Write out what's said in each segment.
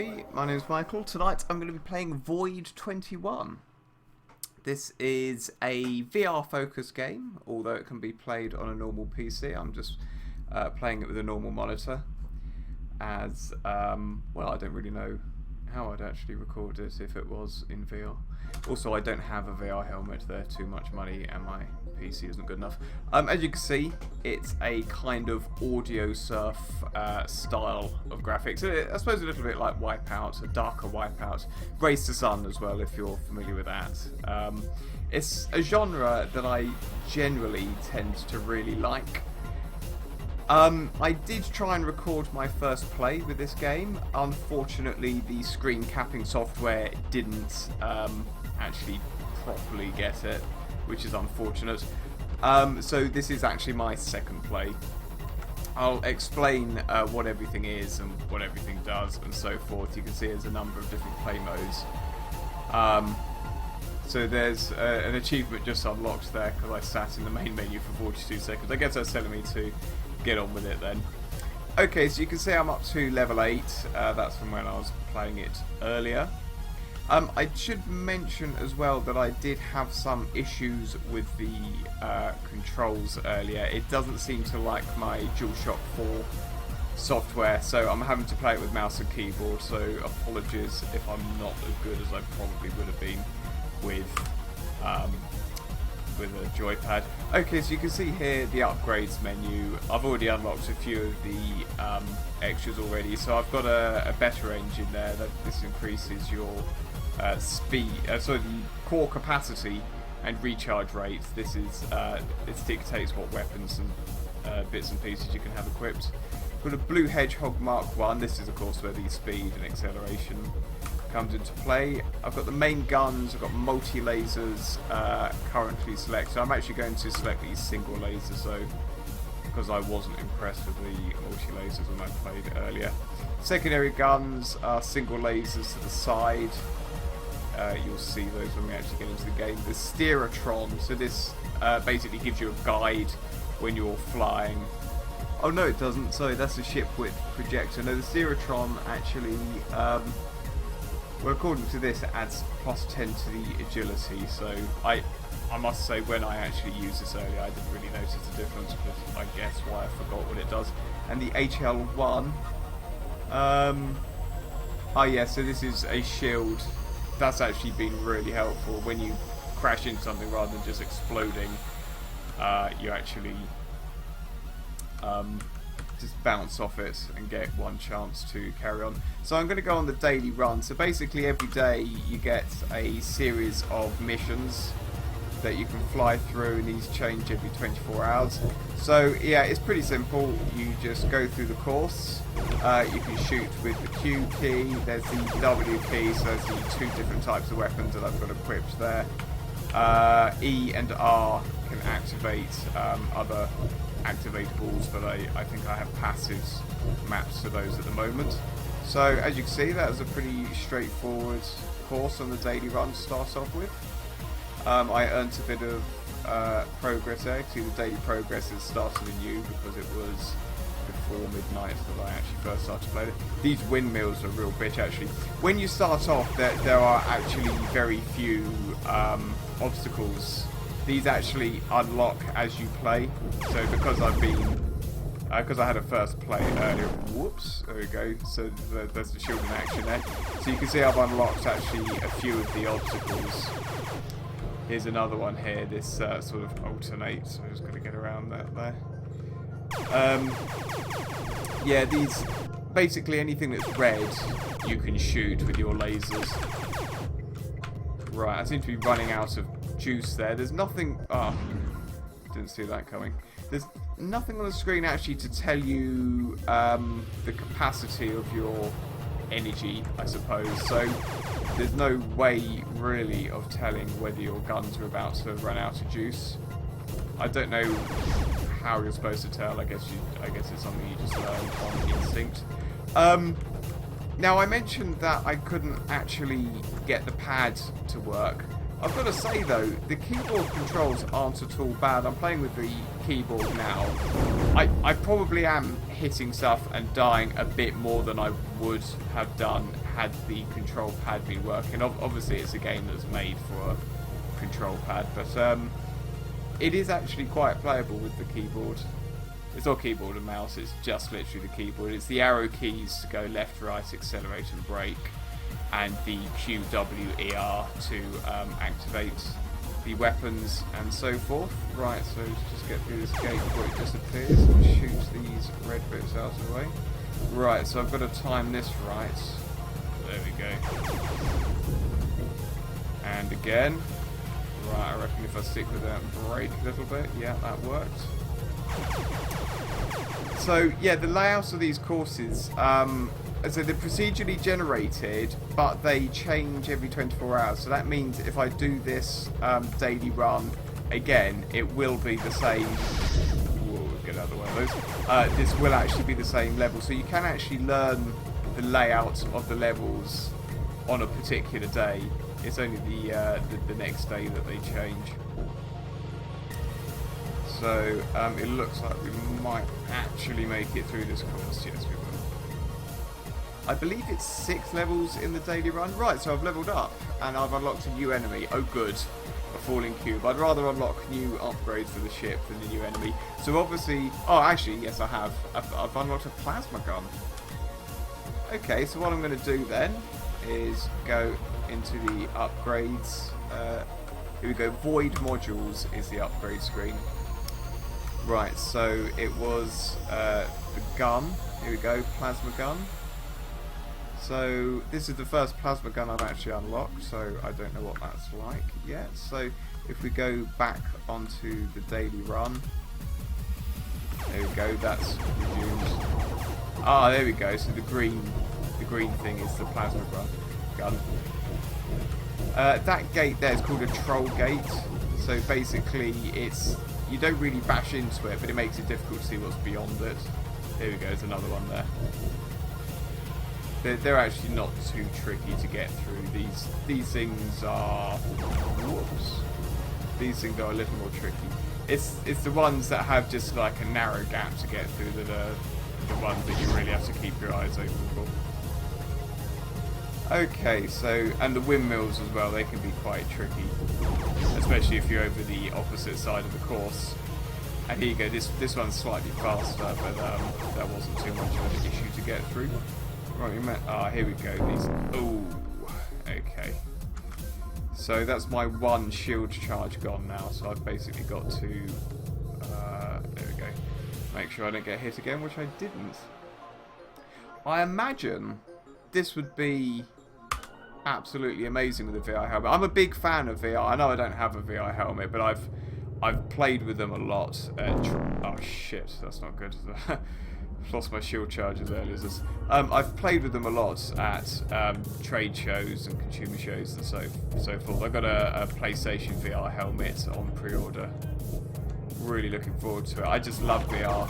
Hey, my name is Michael. Tonight I'm going to be playing Void 21. This is a VR focused game, although it can be played on a normal PC. I'm just playing it with a normal monitor as, well, I don't really know how I'd actually record it if it was in VR. Also, I don't have a VR helmet, they're too much money and my PC isn't good enough. As you can see, it's a kind of audio surf style of graphics. I suppose a little bit like Wipeout, a darker Wipeout. Race to Sun as well, if you're familiar with that. It's a genre that I generally tend to really like. I did try and record my first play with this game. Unfortunately, the screen capping software didn't actually properly get it, which is unfortunate. So this is actually my second play. I'll explain what everything is and what everything does and so forth. You can see there's a number of different play modes. So there's an achievement just unlocked there because I sat in the main menu for 42 seconds. I guess that's telling me to get on with it then. Okay, so you can see I'm up to level 8. That's from when I was playing it earlier. I should mention as well that I did have some issues with the controls earlier. It doesn't seem to like my DualShock 4 software, so I'm having to play it with mouse and keyboard, so apologies if I'm not as good as I probably would have been with a joypad. Okay, so you can see here the upgrades menu. I've already unlocked a few of the extras already, so I've got a better engine there. This increases your speed, the core capacity and recharge rate. This is it dictates what weapons and bits and pieces you can have equipped. Got a Blue Hedgehog Mark 1. This is of course where the speed and acceleration comes into play. I've got the main guns, I've got multi-lasers currently selected. So I'm actually going to select these single lasers, so because I wasn't impressed with the multi-lasers when I played earlier. Secondary guns are single lasers to the side. You'll see those when we actually get into the game. The Steerotron, so this basically gives you a guide when you're flying. Oh no, it doesn't. Sorry, that's a ship width projector. No, the Steerotron actually, well, according to this, it adds plus 10 to the agility. So I must say, when I actually used this earlier, I didn't really notice the difference, but I guess why I forgot what it does. And the HL1, oh yeah, so this is a shield. That's actually been really helpful. When you crash into something rather than just exploding, you actually just bounce off it and get one chance to carry on. So I'm going to go on the daily run. So basically every day you get a series of missions that you can fly through, and these change every 24 hours. So yeah, it's pretty simple. You just go through the course. You can shoot with the Q key. There's the W key, so there's the two different types of weapons that I've got equipped there. E and R can activate other activatables, but I think I have passives mapped to those at the moment. So as you can see, that was a pretty straightforward course on the daily run to start off with. I earned a bit of progress there. See, the daily progress has started anew because it was before midnight that I actually first started playing it. These windmills are a real bitch actually. When you start off, there are actually very few obstacles. These actually unlock as you play. So because because I had a first play earlier, whoops, there we go, so there's the shield in action there. So you can see I've unlocked actually a few of the obstacles. Here's another one here, this sort of alternates, so I'm just going to get around that there. Yeah, these, basically anything that's red you can shoot with your lasers. Right, I seem to be running out of juice there. There's nothing, didn't see that coming. There's nothing on the screen actually to tell you the capacity of your energy, I suppose. So there's no way really of telling whether your guns are about to run out of juice. I don't know how you're supposed to tell. I guess it's something you just learn on instinct. Now I mentioned that I couldn't actually get the pad to work. I've got to say though, the keyboard controls aren't at all bad. I'm playing with the keyboard now. I probably am hitting stuff and dying a bit more than I would have done had the control pad been working. Obviously it's a game that's made for a control pad, but it is actually quite playable with the keyboard. It's not keyboard and mouse, it's just literally the keyboard. It's the arrow keys to go left, right, accelerate and brake, and the Q, W, ER to activate the weapons and so forth. Right, so let's just get through this gate before it disappears and shoots these red bits out of the way. Right, so I've got to time this right. There we go. And again. Right, I reckon if I stick with that and brake a little bit, yeah, that worked. So, yeah, the layouts of these courses, so they're procedurally generated, but they change every 24 hours. So that means if I do this daily run again, it will be the same. Whoa, get out of the way of those. This will actually be the same level. So you can actually learn the layout of the levels on a particular day. It's only the next day that they change. So it looks like we might actually make it through this course. Yes, we will. I believe it's 6 levels in the daily run. Right, so I've leveled up and I've unlocked a new enemy. Oh good, a falling cube. I'd rather unlock new upgrades for the ship than the new enemy. So obviously, oh actually, yes I have. I've unlocked a plasma gun. Okay, so what I'm going to do then is go into the upgrades. Here we go, void modules is the upgrade screen. Right, so it was the gun. Here we go, plasma gun. So this is the first plasma gun I've actually unlocked, so I don't know what that's like yet. So if we go back onto the daily run, there we go, that's resumed. Ah, there we go, so the green thing is the plasma gun. That gate there is called a troll gate. So basically it's, you don't really bash into it, but it makes it difficult to see what's beyond it. There we go, there's another one there. They're actually not too tricky to get through. These things are, whoops. These things are a little more tricky. It's the ones that have just like a narrow gap to get through that are the ones that you really have to keep your eyes open for. Okay, so, and the windmills as well, they can be quite tricky, especially if you're over the opposite side of the course. And here you go, this one's slightly faster, but that wasn't too much of an issue to get through. Right, here we go, these, ooh, okay. So that's my one shield charge gone now, so I've basically got to, there we go, make sure I don't get hit again, which I didn't. I imagine this would be absolutely amazing with a VR helmet. I'm a big fan of VR. I know I don't have a VR helmet, but I've played with them a lot. Oh shit, that's not good. Lost my shield charges earlier. I've played with them a lot at trade shows and consumer shows and so forth. I've got a PlayStation VR helmet on pre-order. Really looking forward to it. I just love VR.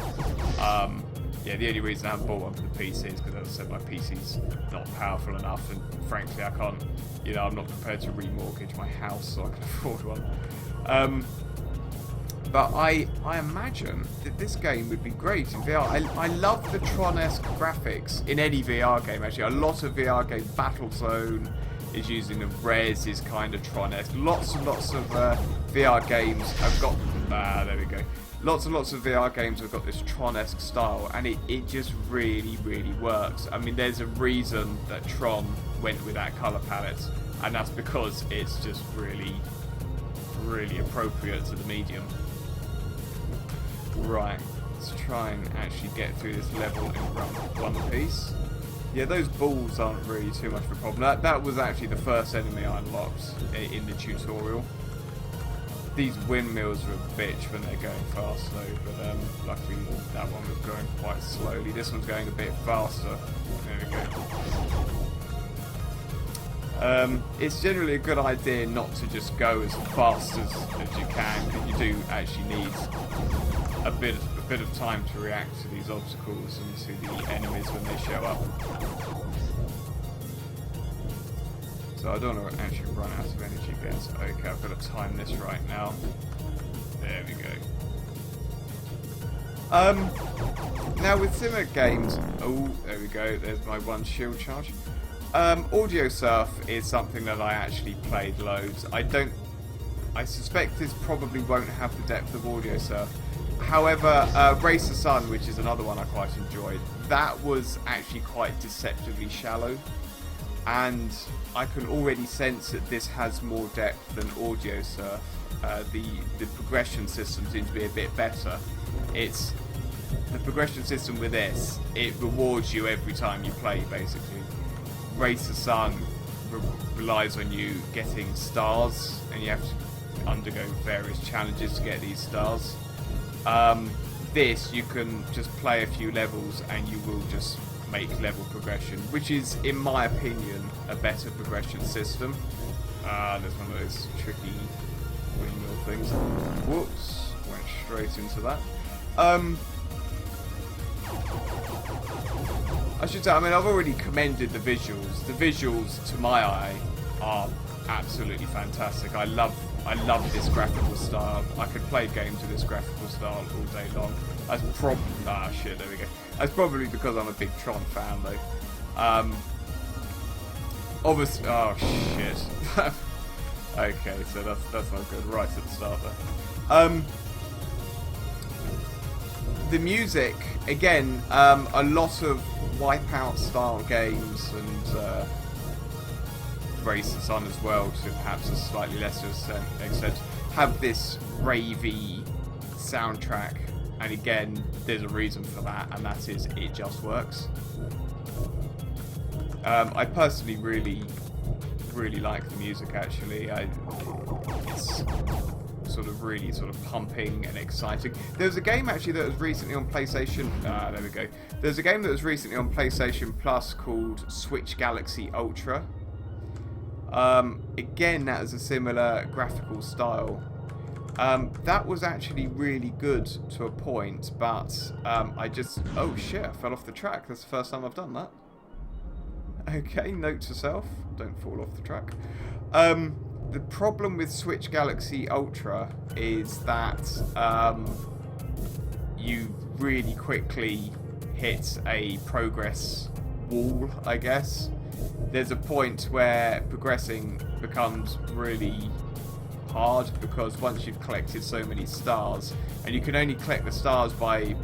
Yeah, the only reason I haven't bought one for the PC is because, as I said, my PC's not powerful enough, and frankly, I can't, you know, I'm not prepared to remortgage my house so I can afford one. But I imagine that this game would be great in VR. I love the Tron-esque graphics in any VR game, actually. A lot of VR games, Battlezone is using the res is kind of Tron-esque. Lots and lots of VR games have got, there we go. Lots and lots of VR games have got this Tron-esque style, and it just really, really works. I mean, there's a reason that Tron went with that colour palette, and that's because it's just really, really appropriate to the medium. Right, let's try and actually get through this level in one piece. Yeah, those balls aren't really too much of a problem. That was actually the first enemy I unlocked in the tutorial. These windmills are a bitch when they're going fast though, but luckily that one was going quite slowly. This one's going a bit faster. There we go. It's generally a good idea not to just go as fast as you can, because you do actually need a bit of time to react to these obstacles and to the enemies when they show up. So I don't want to actually run out of energy again. So okay, I've got to time this right now. There we go. Now with similar games, oh, there we go. There's my one shield charge. Audio Surf is something that I actually played loads. I suspect this probably won't have the depth of Audio Surf. However, Racer Sun, which is another one I quite enjoyed, that was actually quite deceptively shallow. And I can already sense that this has more depth than Audio Surf. The progression system seems to be a bit better. It's the progression system with this, it rewards you every time you play, basically. Racer Sun relies on you getting stars, and you have to undergo various challenges to get these stars. This, you can just play a few levels and you will just make level progression, which is, in my opinion, a better progression system. There's one of those tricky windmill things. Whoops, went straight into that. I should say, I mean, I've already commended the visuals. The visuals, to my eye, are absolutely fantastic. I love this graphical style. I could play games with this graphical style all day long. That's probably... shit, there we go. That's probably because I'm a big Tron fan, though. Obviously... Oh, shit. Okay, so that's not good. Right at the start there. The music, again, a lot of Wipeout-style games and Racer Sun as well, to perhaps a slightly lesser extent, have this ravey soundtrack. And again, there's a reason for that, and that is it just works. I personally really like the music, actually. It's really pumping and exciting. There's a game actually that was recently on PlayStation. There we go. There's a game that was recently on PlayStation Plus called Switch Galaxy Ultra. Again, that is a similar graphical style. That was actually really good to a point, but oh shit, I fell off the track. That's the first time I've done that. Okay, note to self, don't fall off the track. The problem with Switch Galaxy Ultra is that you really quickly hit a progress wall, I guess. There's a point where progressing becomes really hard, because once you've collected so many stars, and you can only collect the stars by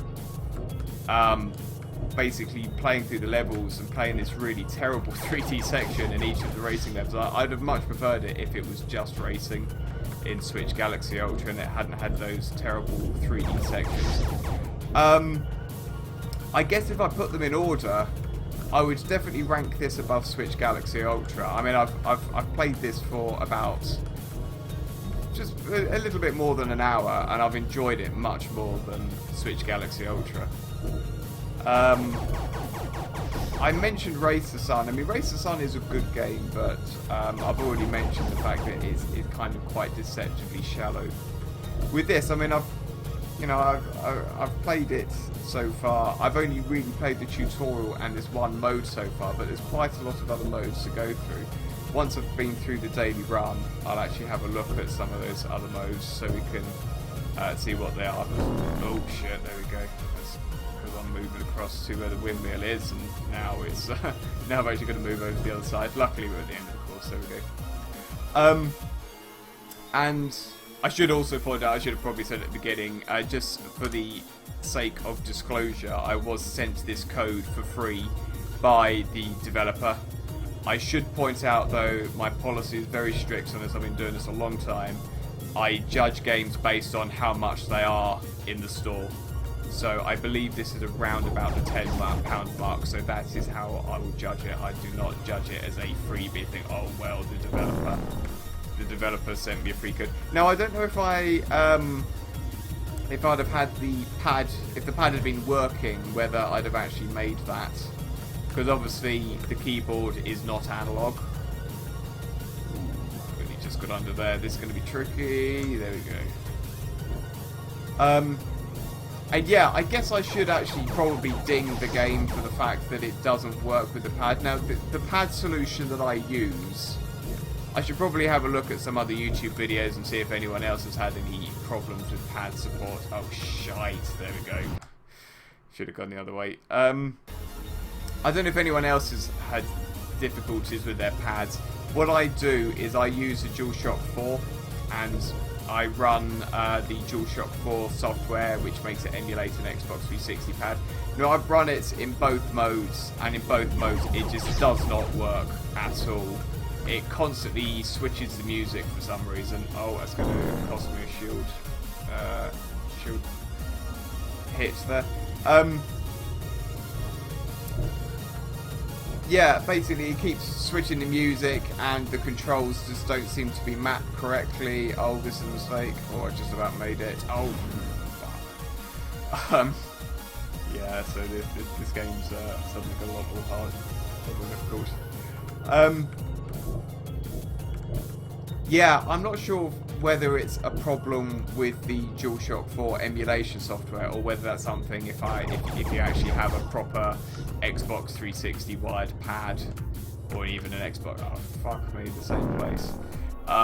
basically playing through the levels and playing this really terrible 3D section in each of the racing levels. I'd have much preferred it if it was just racing in Switch Galaxy Ultra and it hadn't had those terrible 3D sections. I guess if I put them in order, I would definitely rank this above Switch Galaxy Ultra. I mean, I've played this for about just a little bit more than an hour, and I've enjoyed it much more than Switch Galaxy Ultra. I mentioned Racer Sun. I mean, Racer Sun is a good game, but I've already mentioned the fact that it's kind of quite deceptively shallow. With this, I mean, I've played it so far. I've only really played the tutorial and this one mode so far, but there's quite a lot of other modes to go through. Once I've been through the daily run, I'll actually have a look at some of those other modes so we can see what they are. Oh shit, there we go. Because I'm moving across to where the windmill is, and now it's now I'm actually going to move over to the other side. Luckily we're at the end of the course, there we go. And I should also point out, I should have probably said at the beginning, just for the sake of disclosure, I was sent this code for free by the developer. I should point out, though, my policy is very strict on this. I've been doing this a long time. I judge games based on how much they are in the store. So I believe this is around about the £10 mark, so that is how I will judge it. I do not judge it as a freebie thing. Oh, well, the developer sent me a free code. Now, I don't know if I'd have had the pad, if the pad had been working, whether I'd have actually made that. Because obviously the keyboard is not analog. Ooh, really just got under there. This is going to be tricky. There we go. And yeah, I guess I should actually probably ding the game for the fact that it doesn't work with the pad. Now, the pad solution that I use, I should probably have a look at some other YouTube videos and see if anyone else has had any problems with pad support. Oh, shite. There we go. Should have gone the other way. I don't know if anyone else has had difficulties with their pads. What I do is I use the DualShock 4 and I run the DualShock 4 software, which makes it emulate an Xbox 360 pad. Now, I've run it in both modes, and in both modes it just does not work at all. It constantly switches the music for some reason. Oh, that's going to cost me a shield hit there. Yeah, basically it keeps switching the music and the controls just don't seem to be mapped correctly. Oh, this is a mistake. Oh, I just about made it. Oh, fuck. Yeah, so this game's suddenly got a lot more hard, a lot more difficult. Yeah, I'm not sure whether it's a problem with the DualShock 4 emulation software or whether that's something if you actually have a proper Xbox 360 wired pad or even an Xbox, oh fuck me, the same place,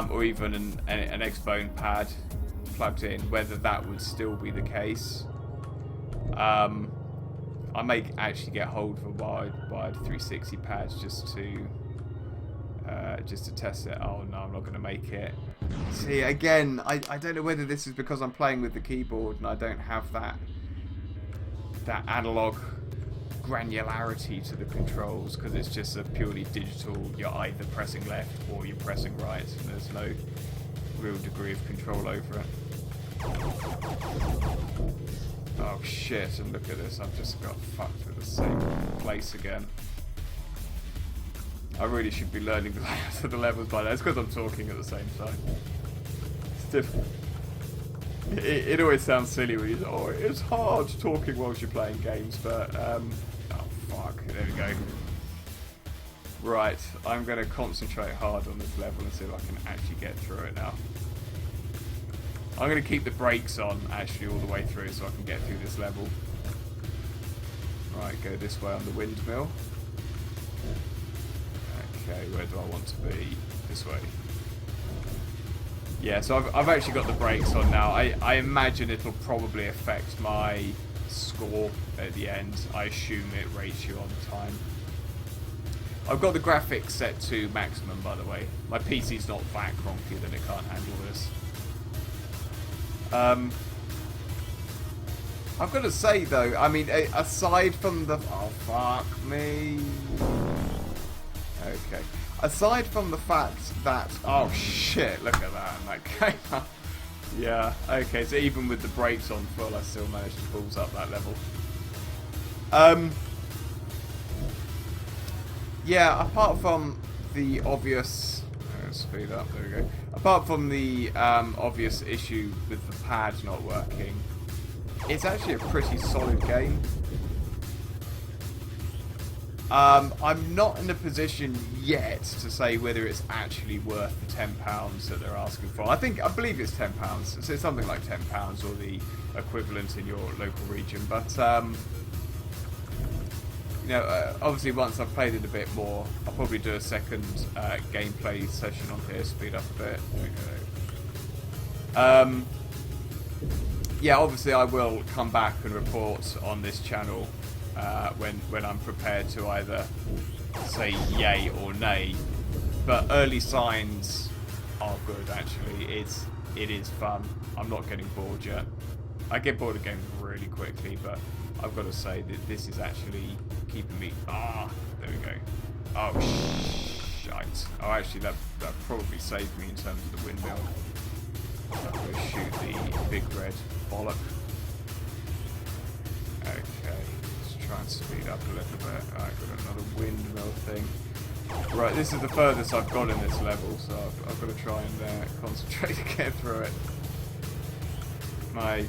or even an Xbone pad plugged in, whether that would still be the case. I may actually get hold of a wired 360 pad just to test it. Oh no, I'm not going to make it. See, again, I don't know whether this is because I'm playing with the keyboard and I don't have that analog granularity to the controls, because it's just a purely digital, you're either pressing left or you're pressing right, and there's no real degree of control over it. Oh shit, and look at this, I've just got fucked with the same place again. I really should be learning the layouts of the levels by now. It's because I'm talking at the same time. It's difficult. It always sounds silly when you say, oh, it's hard talking whilst you're playing games, but, oh fuck, there we go. Right, I'm going to concentrate hard on this level and see if I can actually get through it now. I'm going to keep the brakes on, actually, all the way through so I can get through this level. Right, go this way on the windmill. Okay, where do I want to be? This way. Yeah, so I've actually got the brakes on now. I imagine it'll probably affect my score at the end. I assume it rates you on time. I've got the graphics set to maximum, by the way. My PC's not that cronky that it can't handle this. I've got to say, though, I mean, aside from the... Oh, fuck me. Okay. Aside from the fact that... Oh, shit, look at that. That came up. Yeah, okay, so even with the brakes on full, I still managed to balls up that level. Yeah, apart from the obvious... speed up, there we go. Apart from the obvious issue with the pad not working, it's actually a pretty solid game. I'm not in a position yet to say whether it's actually worth the £10 that they're asking for. I believe it's £10, so it's something like £10 or the equivalent in your local region. But you know, obviously once I've played it a bit more, I'll probably do a second gameplay session on here, speed up a bit. There we go. Yeah, obviously I will come back and report on this channel when I'm prepared to either say yay or nay. But early signs are good, actually. It is fun. I'm not getting bored yet. I get bored of games really quickly, but I've got to say that this is actually keeping me... Ah, there we go. Oh, shite. Oh, actually, that probably saved me in terms of the windmill. I'm going to shoot the big red bollock. Okay, let's try and speed up a little bit. I've got another windmill thing. Right, this is the furthest I've got in this level, so I've got to try and concentrate to get through it. My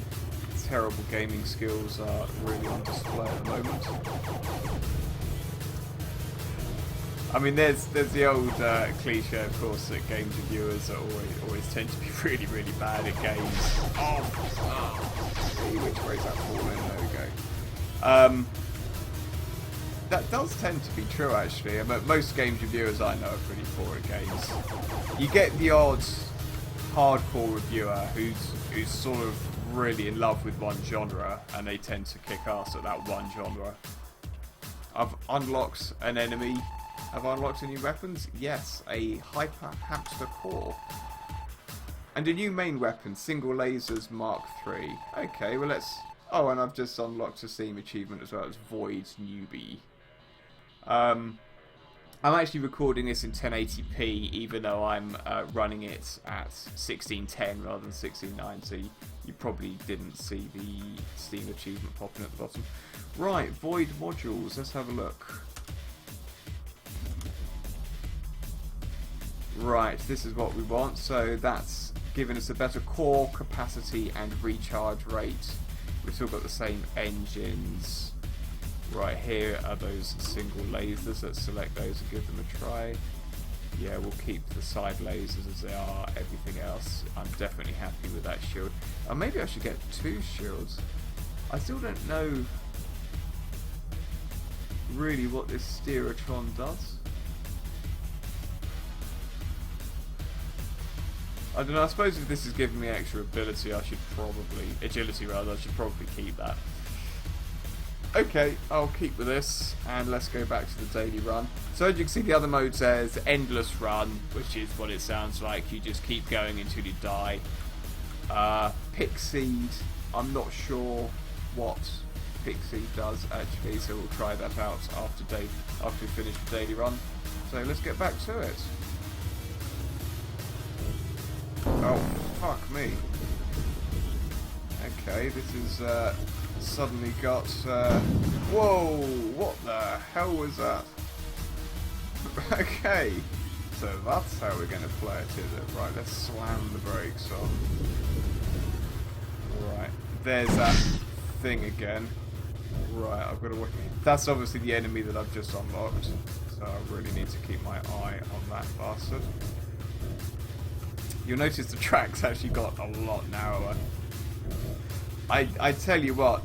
terrible gaming skills are really on display at the moment. I mean, there's the old cliche, of course, that games reviewers are always tend to be really, really bad at games. See which way's that falling? There we go. That does tend to be true, actually. I mean, most games reviewers I know are pretty poor at games. You get the odd hardcore reviewer who's sort of really in love with one genre, and they tend to kick ass at that one genre. I've unlocked an enemy Have I unlocked any weapons? Yes, a hyper hamster core. And a new main weapon, single lasers Mark III. Okay, well let's... Oh, and I've just unlocked a Steam achievement as well. It's Void Newbie. I'm actually recording this in 1080p, even though I'm running it at 1610 rather than 1690. You probably didn't see the Steam achievement popping at the bottom. Right, Void modules. Let's have a look. Right, this is what we want. So that's giving us a better core capacity and recharge rate. We've still got the same engines. Right, here are those single lasers. Let's select those and give them a try. Yeah, we'll keep the side lasers as they are. Everything else, I'm definitely happy with that shield. Or maybe I should get 2 shields. I still don't know really what this Steerotron does. I don't know, I suppose if this is giving me extra ability, I should probably... agility rather, I should probably keep that. Okay, I'll keep with this, and let's go back to the daily run. So as you can see, the other mode says endless run, which is what it sounds like. You just keep going until you die. Pickseed, I'm not sure what Pickseed does actually, so we'll try that out after we finish the daily run. So let's get back to it. Oh, fuck me. Okay, this is suddenly got... whoa, what the hell was that? Okay, so that's how we're going to play it, is it? Right, let's slam the brakes on. Right, there's that thing again. Right, I've got to wait. That's obviously the enemy that I've just unlocked, so I really need to keep my eye on that bastard. You'll notice the track's actually got a lot narrower. I tell you what,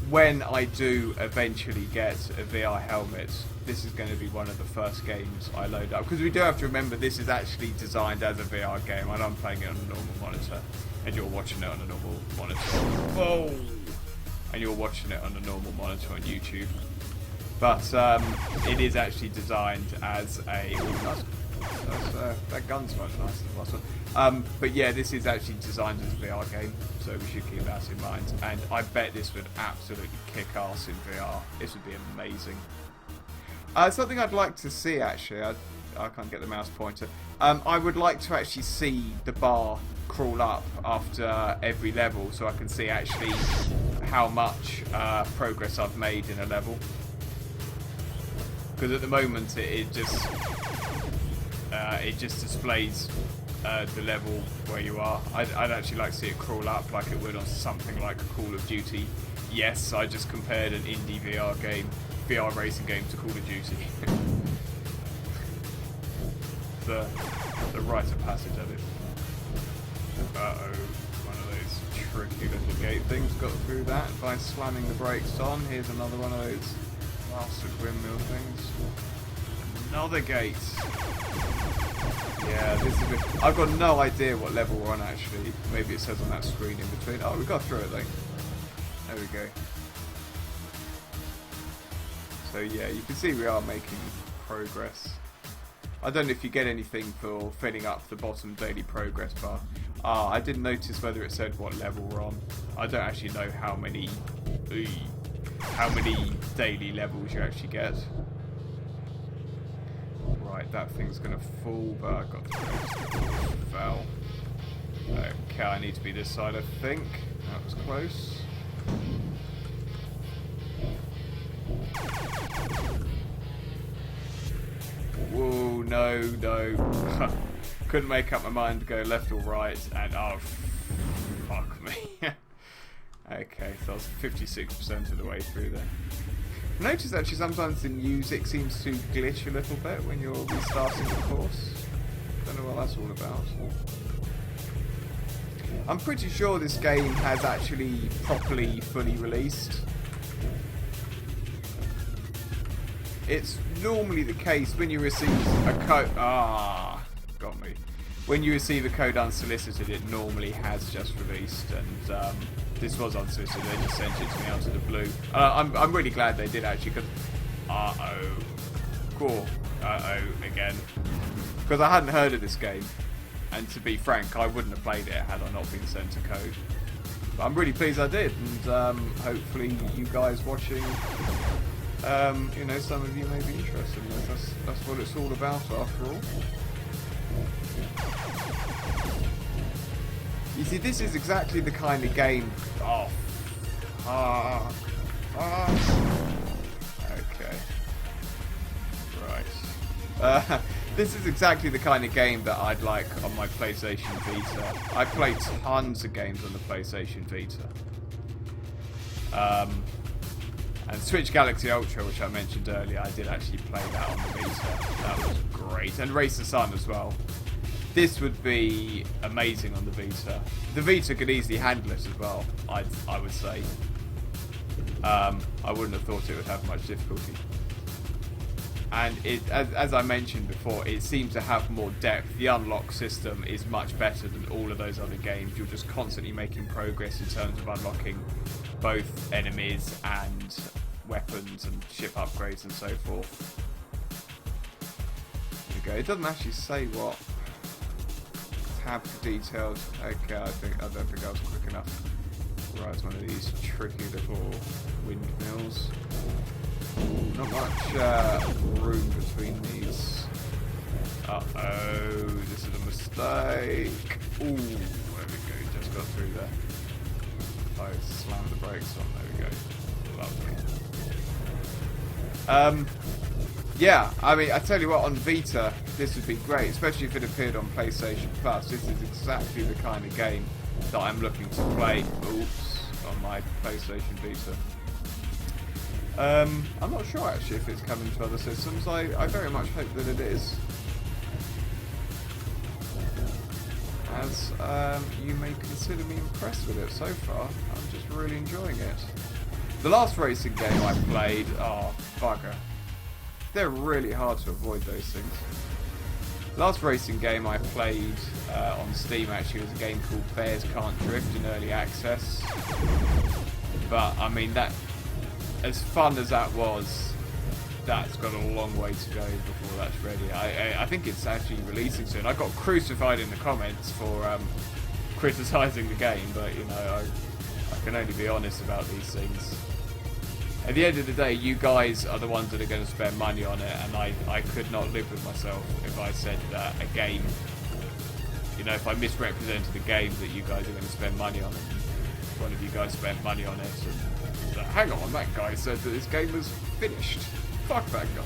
when I do eventually get a VR helmet, this is going to be one of the first games I load up. Because we do have to remember this is actually designed as a VR game. I know I'm playing it on a normal monitor, and you're watching it on a normal monitor. Oh! And you're watching it on a normal monitor on YouTube. But it is actually designed as a... that gun's much nicer than the last one. But yeah, this is actually designed as a VR game, so we should keep that in mind. And I bet this would absolutely kick ass in VR. This would be amazing. Something I'd like to see, actually, I can't get the mouse pointer. I would like to actually see the bar crawl up after every level, so I can see actually how much progress I've made in a level. Because at the moment it just displays the level where you are. I'd actually like to see it crawl up like it would on something like Call of Duty. Yes, I just compared an indie VR racing game to Call of Duty. the rite of passage of it. Uh-oh, one of those tricky little gate things. Got through that by slamming the brakes on. Here's another one of those bastard windmill things. Another gate. Yeah, this is good. I've got no idea what level we're on actually. Maybe it says on that screen in between. Oh, we got through it though. There we go. So yeah, you can see we are making progress. I don't know if you get anything for filling up the bottom daily progress bar. I didn't notice whether it said what level we're on. I don't actually know how many daily levels you actually get. Right, that thing's gonna fall, but I got the fell. Okay, I need to be this side, I think. That was close. Whoa, no. Couldn't make up my mind to go left or right, and oh, fuck me. Okay, so I was 56% of the way through there. Notice actually sometimes the music seems to glitch a little bit when you're restarting the course. Don't know what that's all about. I'm pretty sure this game has actually properly fully released. It's normally the case when you receive a code. Got me. When you receive a code unsolicited, it normally has just released, and this was unsolicited. They just sent it to me out of the blue. I'm really glad they did actually, because hardcore. Again. Because I hadn't heard of this game. And to be frank, I wouldn't have played it had I not been sent a code. But I'm really pleased I did. And hopefully you guys watching, you know, some of you may be interested in this. That's what it's all about after all. You see, this is exactly the kind of game... Oh. Okay. Right. This is exactly the kind of game that I'd like on my PlayStation Vita. I played tons of games on the PlayStation Vita. And Switch Galaxy Ultra, which I mentioned earlier, I did actually play that on the Vita. That was great. And Race the Sun as well. This would be amazing on the Vita. The Vita could easily handle it as well, I would say. I wouldn't have thought it would have much difficulty. And it, as I mentioned before, it seems to have more depth. The unlock system is much better than all of those other games. You're just constantly making progress in terms of unlocking both enemies and weapons and ship upgrades and so forth. There you go. It doesn't actually say what... Tab for details. Okay, I don't think I was quick enough. Right, it's one of these tricky little windmills. Ooh, not much room between these. Uh-oh, this is a mistake. Ooh, there we go, just got through there. I slammed the brakes on, there we go. Lovely. Yeah, I mean, I tell you what, on Vita, this would be great, especially if it appeared on PlayStation Plus. This is exactly the kind of game that I'm looking to play. Oops, on my PlayStation Vita. I'm not sure actually if it's coming to other systems. I very much hope that it is. As you may consider me impressed with it so far. I'm just really enjoying it. The last racing game I played, oh, bugger. They're really hard to avoid, those things. Last racing game I played on Steam actually was a game called Bears Can't Drift in early access. But I mean, that, as fun as that was, that's got a long way to go before that's ready. I think it's actually releasing soon. I got crucified in the comments for criticising the game, but you know, I can only be honest about these things. At the end of the day, you guys are the ones that are going to spend money on it, and I could not live with myself if I said that a game, you know, if I misrepresented the game that you guys are going to spend money on it. One of you guys spent money on it, and hang on, that guy said that this game was finished. Fuck that guy.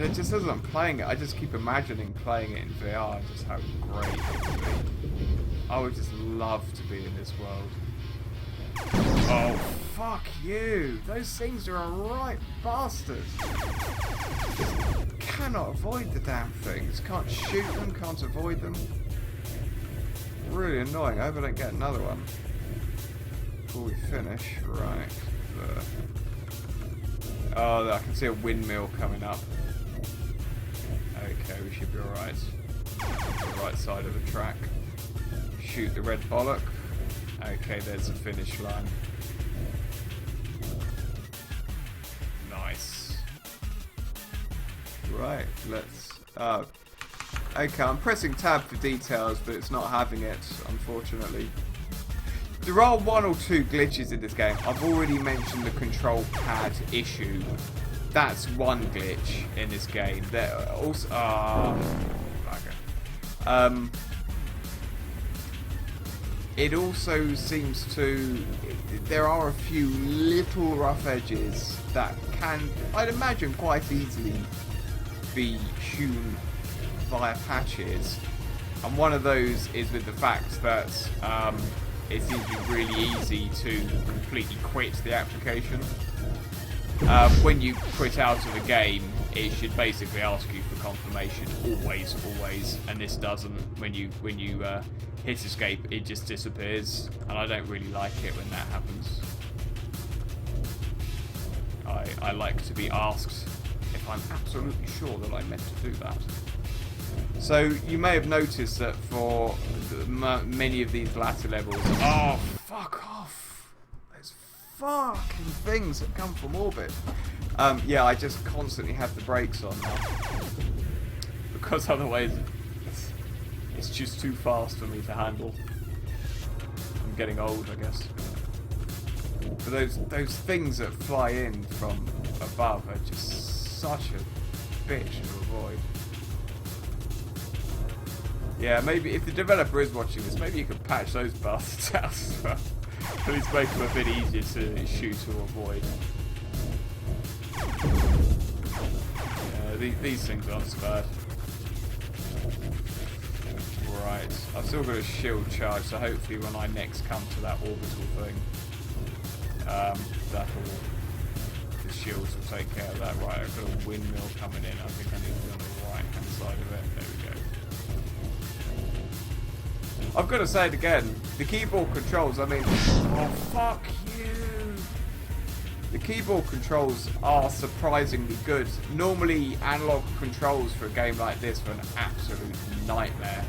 It just as I'm playing it, I just keep imagining playing it in VR, just how great it would be. I would just love to be in this world. Oh, fuck you! Those things are a right bastard! Just cannot avoid the damn things. Can't shoot them, can't avoid them. Really annoying. I hope I don't get another one before we finish. Right. Oh, I can see a windmill coming up. Okay, we should be alright. The right side of the track. Shoot the red bollock. Okay, there's the finish line. Nice. Right, let's... okay, I'm pressing tab for details, but it's not having it, unfortunately. There are one or two glitches in this game. I've already mentioned the control pad issue. That's one glitch in this game. There also... it also seems to... There are a few little rough edges that can, I'd imagine, quite easily be hewn via patches. And one of those is with the fact that it seems to be really easy to completely quit the application. When you quit out of a game, it should basically ask you for confirmation, always, and this doesn't. When you hit escape, it just disappears, and I don't really like it when that happens. I like to be asked if I'm absolutely sure that I meant to do that. So you may have noticed that for many of these latter levels... Oh, fuck off! Those fucking things that come from orbit. Yeah, I just constantly have the brakes on now. Because otherwise it's just too fast for me to handle. I'm getting old, I guess. But those things that fly in from above are just such a bitch to avoid. Yeah, maybe if the developer is watching this, maybe you could patch those bastards out as well. At least make them a bit easier to shoot or avoid. Yeah, these things aren't so bad. Right, I've still got a shield charge, so hopefully when I next come to that orbital thing, the shields will take care of that. Right, I've got a windmill coming in. I think I need to be on the right hand side of it. There we go. I've got to say it again, the keyboard controls, I mean, oh fuck you! The keyboard controls are surprisingly good. Normally, analog controls for a game like this are an absolute nightmare.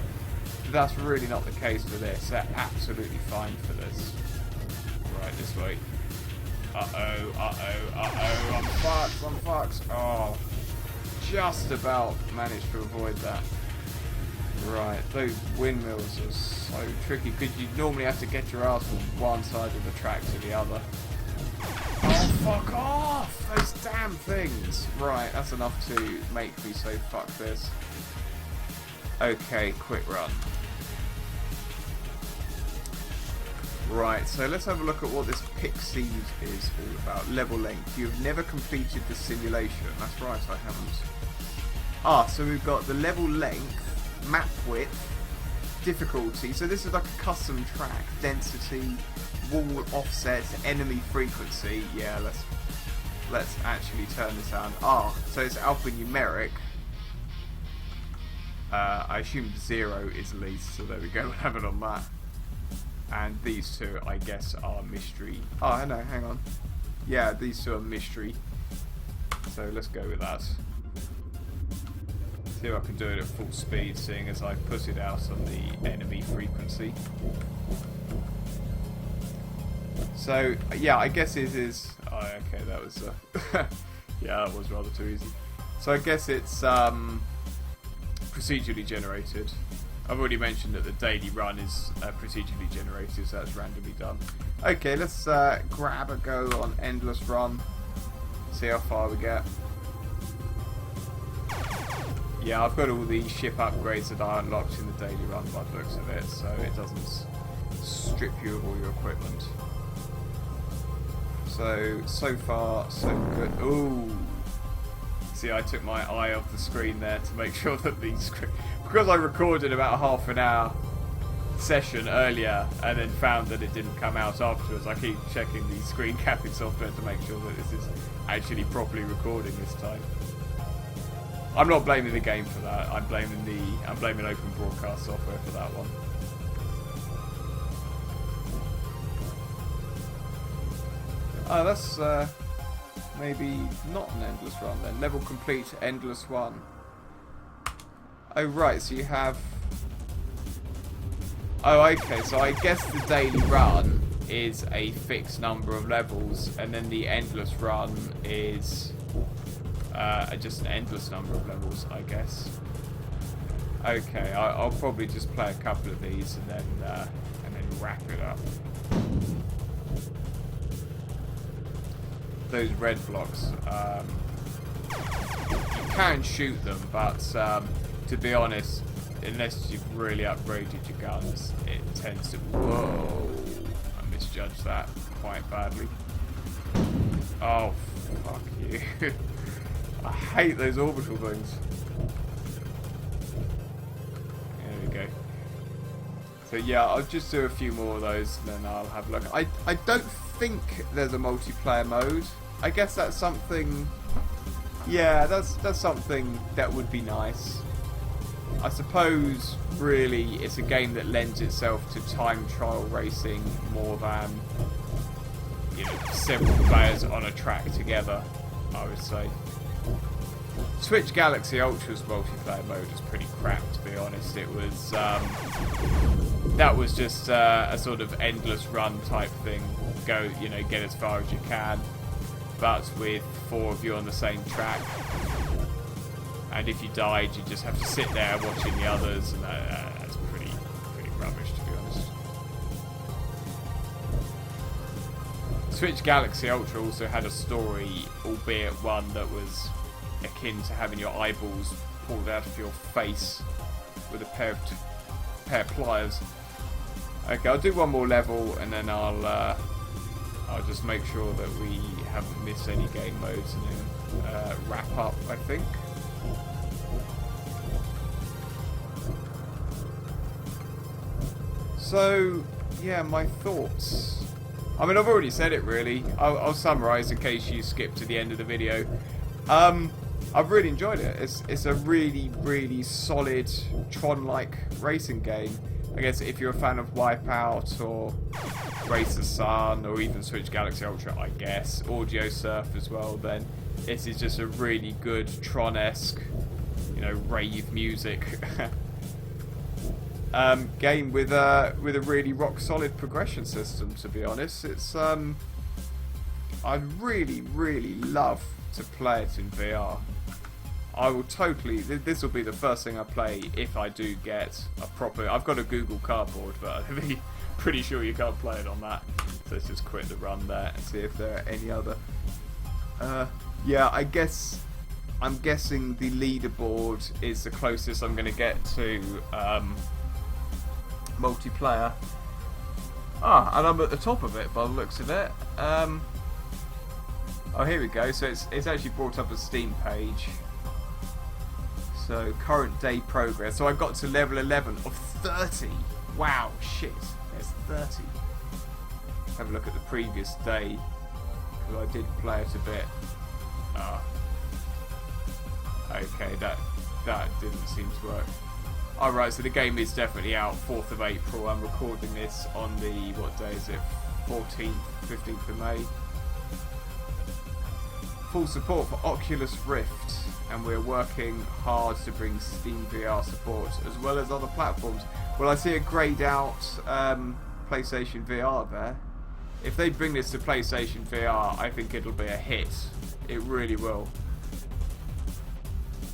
But that's really not the case for this. They're absolutely fine for this. Right, this way. Uh-oh, uh-oh, uh-oh, I'm fucked. Oh, just about managed to avoid that. Right, those windmills are so tricky because you normally have to get your ass from one side of the track to the other. Oh, fuck off! Those damn things! Right, that's enough to make me say fuck this. Okay, quick run. Right, so let's have a look at what this Pixies is all about. Level length. You've never completed the simulation. That's right, I haven't. Ah, so we've got the level length, map width, difficulty. So this is like a custom track. Density, wall offset, enemy frequency. Yeah, let's actually turn this on. Ah, so it's alphanumeric. I assume 0 is least, so there we go. We'll have it on that. And these two, I guess, are mystery. Oh, no, hang on. Yeah, these two are mystery. So let's go with that. See if I can do it at full speed, seeing as I put it out on the enemy frequency. So, yeah, I guess it is... Oh, okay, that was... yeah, that was rather too easy. So I guess it's procedurally generated. I've already mentioned that the daily run is procedurally generated, so that's randomly done. Okay, let's grab a go on Endless Run. See how far we get. Yeah, I've got all the ship upgrades that I unlocked in the daily run by the looks of it, so it doesn't strip you of all your equipment. So far, so good. Ooh. See, I took my eye off the screen there to make sure that the screen... Because I recorded about a half an hour session earlier and then found that it didn't come out afterwards, I keep checking the screen capping software to make sure that this is actually properly recording this time. I'm not blaming the game for that. I'm blaming Open Broadcast software for that one. Oh, that's maybe not an endless run then. Level complete, endless one. Oh right, so you have... Oh okay, so I guess the daily run is a fixed number of levels, and then the endless run is just an endless number of levels, I guess. Okay, I'll probably just play a couple of these and then wrap it up. Those red blocks, you can shoot them, but to be honest, unless you've really upgraded your guns, it tends to... Whoa! I misjudged that quite badly. Oh, fuck you. I hate those orbital things. There we go. So yeah, I'll just do a few more of those and then I'll have a look. I don't think there's a multiplayer mode. I guess that's something... Yeah, that's something that would be nice. I suppose, really, it's a game that lends itself to time trial racing more than, you know, several players on a track together, I would say. Switch Galaxy Ultra's multiplayer mode was pretty crap, to be honest. It was that was just a sort of endless run type thing. Go, you know, get as far as you can, but with 4 of you on the same track. And if you died, you just have to sit there watching the others, and that's pretty rubbish, to be honest. Switch Galaxy Ultra also had a story, albeit one that was akin to having your eyeballs pulled out of your face with a pair of pliers. Okay, I'll do one more level, and then I'll just make sure that we haven't missed any game modes, and then wrap up, I think. So, yeah, my thoughts. I mean, I've already said it, really. I'll summarise in case you skip to the end of the video. I've really enjoyed it. It's a really, really solid Tron-like racing game. I guess if you're a fan of Wipeout or Race the Sun or even Switch Galaxy Ultra, I guess, Audio Surf as well, then this is just a really good Tron-esque, you know, rave music game with a really rock solid progression system. To be honest, it's I'd really love to play it in VR. I will totally. This will be the first thing I play if I do get a proper. I've got a Google Cardboard, but I'm pretty sure you can't play it on that. So let's just quit the run there and see if there are any other. Yeah, I'm guessing the leaderboard is the closest I'm going to get to multiplayer. And I'm at the top of it by the looks of it. Oh, here we go. So it's actually brought up a Steam page. So current day progress. So I got to level 11 of 30. Wow, shit. There's 30. Have a look at the previous day, because I did play it a bit. Okay, that didn't seem to work. Alright, so the game is definitely out 4th of April. I'm recording this on the, what day is it? 14th, 15th of May. Full support for Oculus Rift, and we're working hard to bring Steam VR support as well as other platforms. Well, I see a greyed out PlayStation VR there. If they bring this to PlayStation VR, I think it'll be a hit. It really will.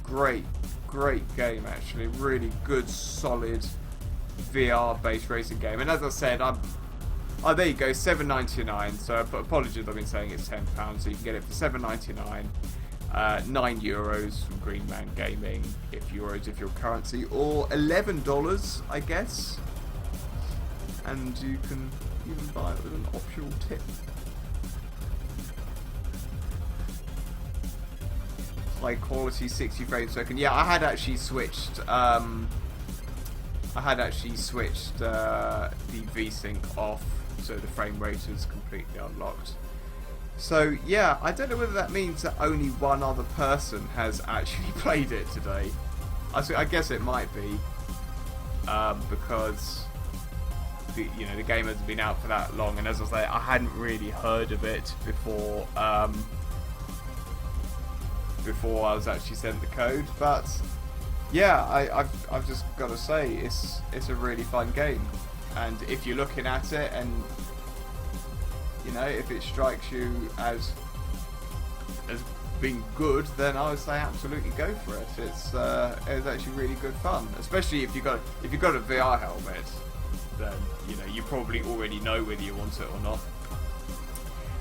Great game, actually. Really good, solid VR-based racing game. And as I said, oh, there you go, $7.99. So apologies, I've been saying it's £10, so you can get it for $7.99. €9 from Green Man Gaming, if your currency, or $11, I guess. And you can even buy it with an optional tip. High quality 60 frames per second. Yeah, I had actually switched. The VSync off, so the frame rate is completely unlocked. So yeah, I don't know whether that means that only one other person has actually played it today. I guess it might be, because the game hasn't been out for that long, and as I say, I hadn't really heard of it before. Before I was actually sent the code, but yeah, I've just got to say it's a really fun game, and if you're looking at it and if it strikes you as being good, then I would say absolutely go for it. It's actually really good fun, especially if you got a VR helmet. Then you probably already know whether you want it or not.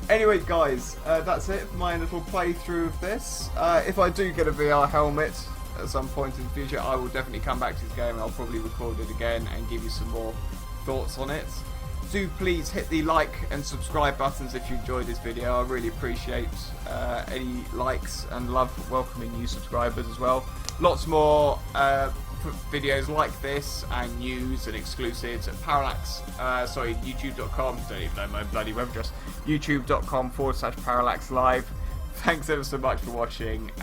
Anyway, guys, that's it for my little playthrough of this. If I do get a VR helmet at some point in the future, I will definitely come back to this game and I'll probably record it again and give you some more thoughts on it. Do please hit the like and subscribe buttons if you enjoyed this video. I really appreciate any likes and love welcoming new subscribers as well. Lots more videos like this and news and exclusives at youtube.com. Don't even know my bloody web address. youtube.com/ParallaxLive. Thanks ever so much for watching.